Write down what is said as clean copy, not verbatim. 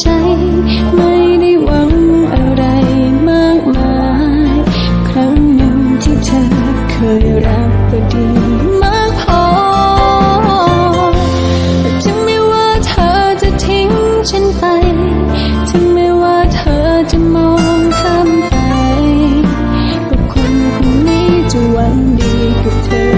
ใจไม่ได้หวังอะไรมากมายครั้งหนึ่งที่เธอเคยรักก็ดีมากพอแต่ถึงแม้ว่าเธอจะทิ้งฉันไปถึงแม้ว่าเธอจะมองข้ามไปก็คนคนนี้จะหวังดีกับเธอ